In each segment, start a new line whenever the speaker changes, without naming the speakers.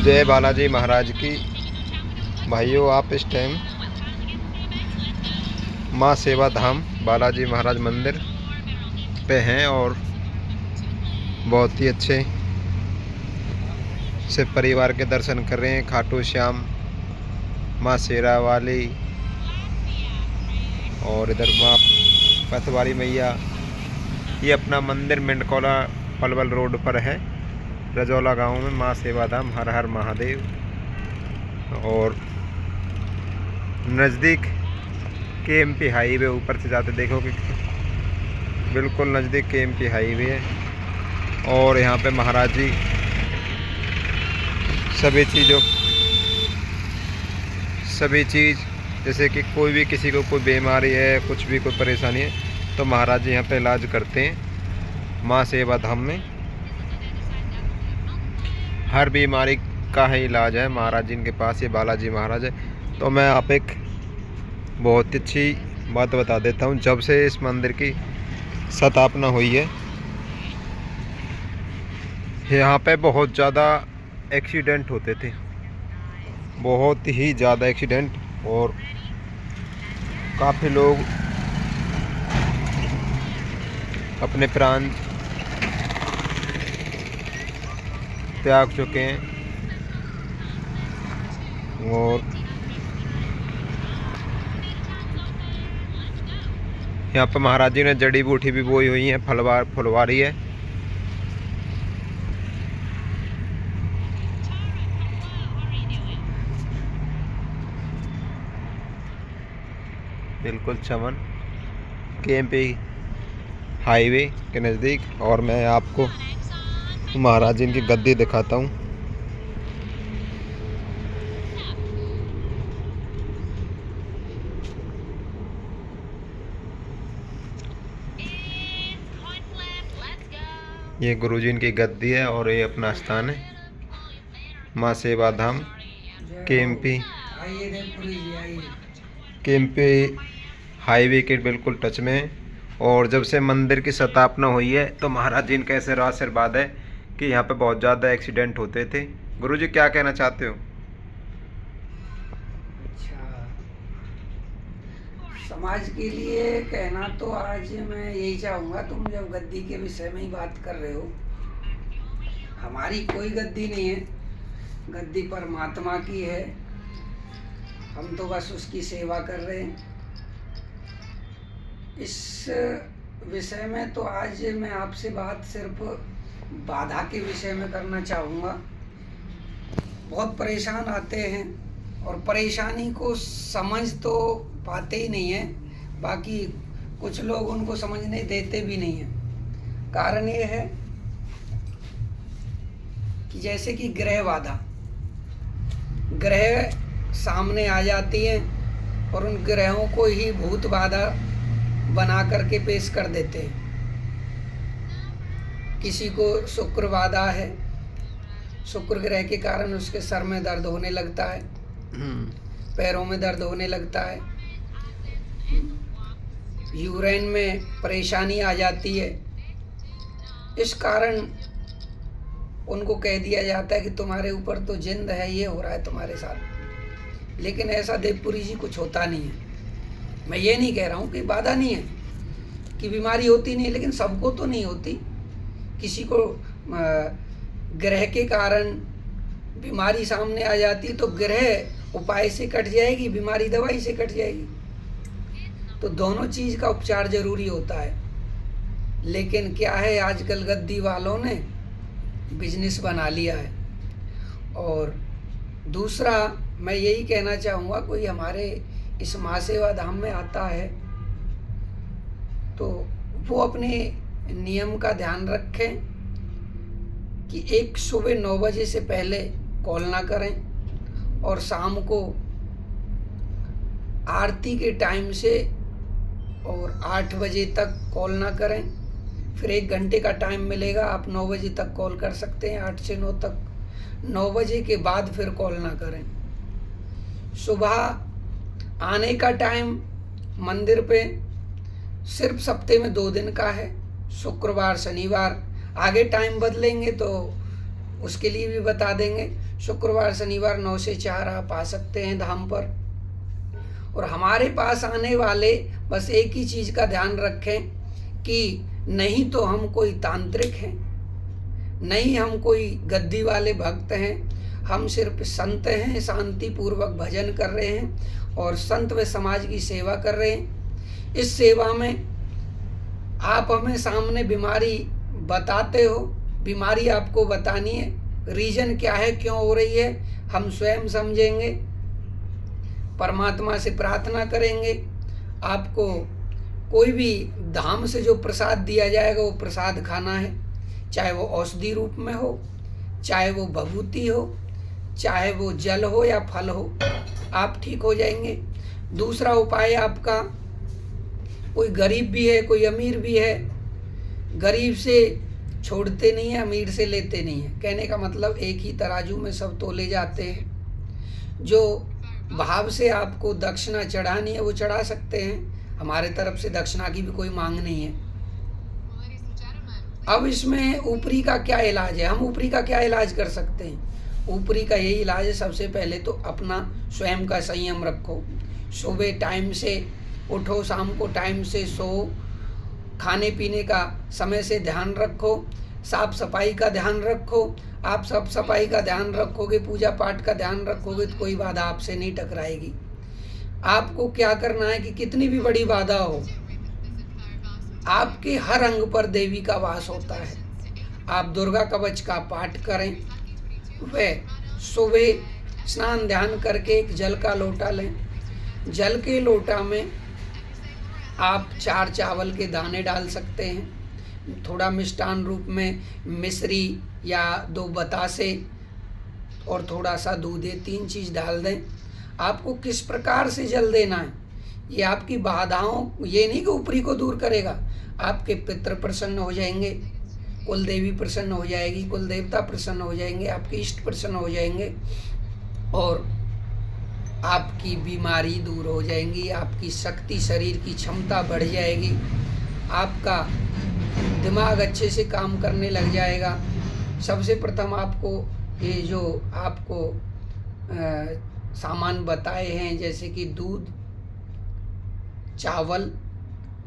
जय बालाजी महाराज की। भाइयों, आप इस टाइम माँ सेवा धाम बालाजी महाराज मंदिर पे हैं और बहुत ही अच्छे से परिवार के दर्शन कर रहे हैं। खाटू श्याम, माँ शेरा वाली और इधर माँ पथवारी मैया। ये अपना मंदिर मेंढकोला पलवल रोड पर है, रजौला गांव में माँ सेवा धाम। हर हर महादेव। और नज़दीक KMP हाईवे ऊपर से जाते देखोगे, बिल्कुल नज़दीक KMP हाईवे है। और यहाँ पे महाराज जी सभी चीज़ जैसे कि कोई भी किसी को कोई बीमारी है, कुछ भी कोई परेशानी है, तो महाराज जी यहाँ पे इलाज करते हैं। माँ सेवा धाम में हर बीमारी का है इलाज है महाराज जी के पास। ये बालाजी महाराज है। तो मैं आप एक बहुत अच्छी बात बता देता हूँ। जब से इस मंदिर की स्थापना हुई है, यहाँ पे बहुत ज़्यादा एक्सीडेंट होते थे, बहुत ही ज़्यादा एक्सीडेंट, और काफ़ी लोग अपने प्राण त्याग चुके हैं। और यहाँ पर महाराज जी ने जड़ी बूटी भी बोई हुई है, फुलवारी है। बिल्कुल चमन KMP हाईवे के नज़दीक। और मैं आपको महाराज जी की गद्दी दिखाता हूँ। ये गुरुजी इनकी गद्दी है और ये अपना स्थान है माँ सेवा धाम KMP हाईवे के बिल्कुल टच में है। और जब से मंदिर की स्थापना हुई है तो महाराज जी इनका ऐसे आशीर्वाद है कि यहाँ पे बहुत ज़्यादा एक्सीडेंट होते थे। गुरुजी क्या कहना चाहते हो?
अच्छा, समाज के लिए कहना तो आज मैं यही चाहूँगा, तुम जब गद्दी के विषय में ही बात कर रहे हो, हमारी कोई गद्दी नहीं है, गद्दी परमात्मा की है। हम तो बस उसकी सेवा कर रहे हैं। इस विषय में तो आज मैं आपसे बात सिर्फ बाधा के विषय में करना चाहूँगा। बहुत परेशान आते हैं और परेशानी को समझ तो पाते ही नहीं है, बाकी कुछ लोग उनको समझने देते भी नहीं हैं। कारण ये है कि जैसे कि ग्रह बाधा, ग्रह सामने आ जाती हैं और उन ग्रहों को ही भूत बाधा बना करके पेश कर देते हैं। किसी को शुक्र बाधा है, शुक्र ग्रह के कारण उसके सर में दर्द होने लगता है, पैरों में दर्द होने लगता है, यूरेन में परेशानी आ जाती है। इस कारण उनको कह दिया जाता है कि तुम्हारे ऊपर तो जिंद है, ये हो रहा है तुम्हारे साथ। लेकिन ऐसा देवपुरी जी कुछ होता नहीं है। मैं ये नहीं कह रहा हूँ कि बाधा नहीं है, कि बीमारी होती नहीं है, लेकिन सबको तो नहीं होती। किसी को ग्रह के कारण बीमारी सामने आ जाती तो ग्रह उपाय से कट जाएगी, बीमारी दवाई से कट जाएगी। तो दोनों चीज़ का उपचार जरूरी होता है। लेकिन क्या है, आजकल गद्दी वालों ने बिजनेस बना लिया है। और दूसरा मैं यही कहना चाहूँगा, कोई हमारे इस माँ सेवा धाम में आता है तो वो अपने नियम का ध्यान रखें कि एक सुबह 9 बजे से पहले कॉल ना करें और शाम को आरती के टाइम से और 8 बजे तक कॉल ना करें। फिर 1 घंटे का टाइम मिलेगा, आप 9 बजे तक कॉल कर सकते हैं, 8 से 9 तक। 9 बजे के बाद फिर कॉल ना करें। सुबह आने का टाइम मंदिर पे सिर्फ सप्ते में 2 दिन का है, शुक्रवार शनिवार। आगे टाइम बदलेंगे तो उसके लिए भी बता देंगे। शुक्रवार शनिवार 9 से 4 आप आ सकते हैं धाम पर। और हमारे पास आने वाले बस एक ही चीज़ का ध्यान रखें कि नहीं तो हम कोई तांत्रिक हैं, नहीं हम कोई गद्दी वाले भक्त हैं, हम सिर्फ संत हैं, शांतिपूर्वक भजन कर रहे हैं और संत व समाज की सेवा कर रहे हैं। इस सेवा में आप हमें सामने बीमारी बताते हो, बीमारी आपको बतानी है, रीजन क्या है, क्यों हो रही है, हम स्वयं समझेंगे, परमात्मा से प्रार्थना करेंगे। आपको कोई भी धाम से जो प्रसाद दिया जाएगा वो प्रसाद खाना है, चाहे वो औषधि रूप में हो, चाहे वो भभूति हो, चाहे वो जल हो या फल हो, आप ठीक हो जाएंगे। दूसरा उपाय आपका, कोई गरीब भी है कोई अमीर भी है, गरीब से छोड़ते नहीं है, अमीर से लेते नहीं है। कहने का मतलब एक ही तराजू में सब तोले जाते हैं। जो भाव से आपको दक्षिणा चढ़ानी है वो चढ़ा सकते हैं, हमारे तरफ से दक्षिणा की भी कोई मांग नहीं है। अब इसमें ऊपरी का क्या इलाज है, हम ऊपरी का क्या इलाज कर सकते हैं? ऊपरी का यही इलाज है, सबसे पहले तो अपना स्वयं का संयम रखो, सुबह टाइम से उठो, शाम को टाइम से सो, खाने पीने का समय से ध्यान रखो, साफ सफाई का ध्यान रखो। आप साफ सफाई का ध्यान रखोगे, पूजा पाठ का ध्यान रखोगे तो कोई बाधा आपसे नहीं टकराएगी। आपको क्या करना है कि कितनी भी बड़ी बाधा हो, आपके हर अंग पर देवी का वास होता है। आप दुर्गा कवच का पाठ करें, वह सुबह स्नान ध्यान करके एक जल का लोटा लें, जल के लोटा में आप 4 चावल के दाने डाल सकते हैं, थोड़ा मिष्टान रूप में मिश्री या 2 बतासे और थोड़ा सा दूध, ये 3 चीज़ डाल दें। आपको किस प्रकार से जल देना है, ये आपकी बाधाओं, ये नहीं कि ऊपरी को दूर करेगा, आपके पितृ प्रसन्न हो जाएंगे, कुल देवी प्रसन्न हो जाएगी, कुल देवता प्रसन्न हो जाएंगे, आपके इष्ट प्रसन्न हो जाएंगे और आपकी बीमारी दूर हो जाएंगी, आपकी शक्ति, शरीर की क्षमता बढ़ जाएगी, आपका दिमाग अच्छे से काम करने लग जाएगा। सबसे प्रथम आपको ये जो आपको सामान बताए हैं, जैसे कि दूध, चावल,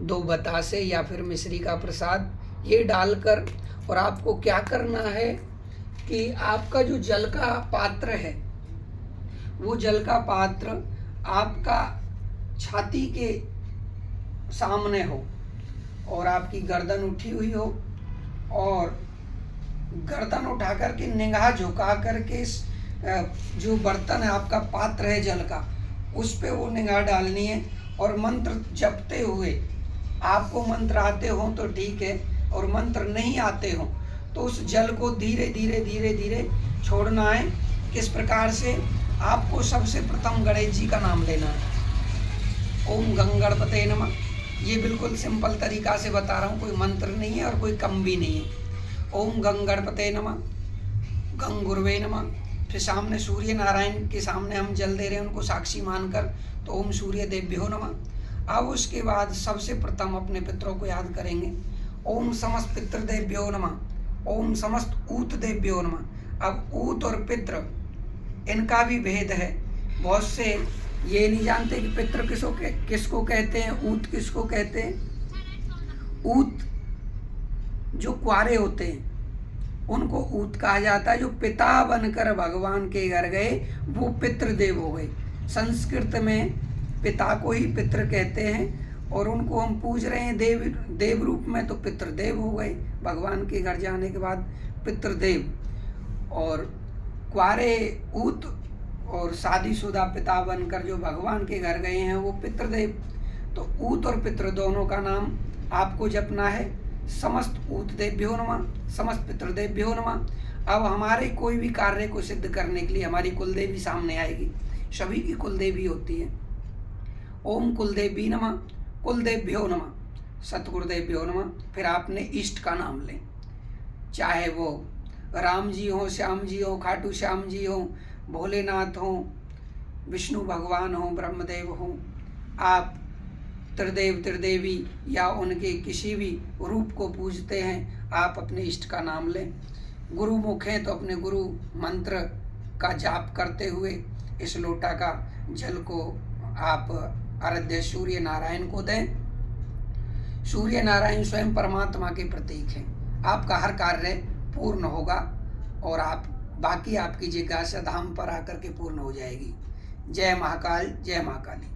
2 बतासे या फिर मिश्री का प्रसाद, ये डालकर, और आपको क्या करना है कि आपका जो जल का पात्र है वो जल का पात्र आपका छाती के सामने हो और आपकी गर्दन उठी हुई हो, और गर्दन उठा करके निगाह झुका करके जो बर्तन है, आपका पात्र है जल का, उस पे वो निगाह डालनी है और मंत्र जपते हुए, आपको मंत्र आते हो तो ठीक है और मंत्र नहीं आते हो तो उस जल को धीरे धीरे धीरे धीरे छोड़ना है। किस प्रकार से? आपको सबसे प्रथम गणेश जी का नाम लेना है, ओम गंग गणपते नमः। ये बिल्कुल सिंपल तरीका से बता रहा हूँ, कोई मंत्र नहीं है और कोई कम भी नहीं है। ओम गंग गणपते नमः, गंग गुरुवे नमः। फिर सामने सूर्य नारायण के सामने हम जल दे रहे हैं, उनको साक्षी मानकर, तो ओम सूर्य देव्यो नमः। अब उसके बाद सबसे प्रथम अपने पितरों को याद करेंगे, ओम समस्त पितृदेव्यो नमः, ओम समस्त ऊत देव्यो नमः। अब ऊत और पितृ, इनका भी भेद है। बहुत से ये नहीं जानते कि पितृ किसको कहते हैं, ऊत किसको कहते हैं। ऊत जो कुआरे होते हैं उनको ऊत कहा जाता है, जो पिता बनकर भगवान के घर गए वो पितृदेव हो गए। संस्कृत में पिता को ही पितृ कहते हैं और उनको हम पूज रहे हैं देव रूप में, तो पितृदेव हो गए भगवान के घर जाने के बाद पितृदेव। और कुआरे ऊत और शादीशुदा पिता बनकर जो भगवान के घर गए हैं वो पितृदेव। तो ऊत और पितृ दोनों का नाम आपको जपना है। समस्त ऊत देव्यो नमः, समस्त पितृदेव्यो नमः। अब हमारे कोई भी कार्य को सिद्ध करने के लिए हमारी कुलदेवी सामने आएगी, सभी की कुलदेवी होती है। ओम कुलदेवी नमः, कुलदेव्यो नमः, सतगुरुदेव्यो नमः। फिर आपने इष्ट का नाम लें, चाहे वो राम जी हो, श्याम जी हो, खाटू श्याम जी हो, भोलेनाथ हो, विष्णु भगवान हो, ब्रह्मदेव हो, आप त्रिदेव त्रिदेवी या उनके किसी भी रूप को पूजते हैं, आप अपने इष्ट का नाम लें। गुरु मुख हैं तो अपने गुरु मंत्र का जाप करते हुए इस लोटा का जल को आप आराध्य सूर्य नारायण को दें। सूर्य नारायण स्वयं परमात्मा के प्रतीक हैं। आपका हर कार्य पूर्ण होगा और आप बाकी आपकी जिज्ञासा धाम पर आकर के पूर्ण हो जाएगी। जय महाकाल, जय महाकाली।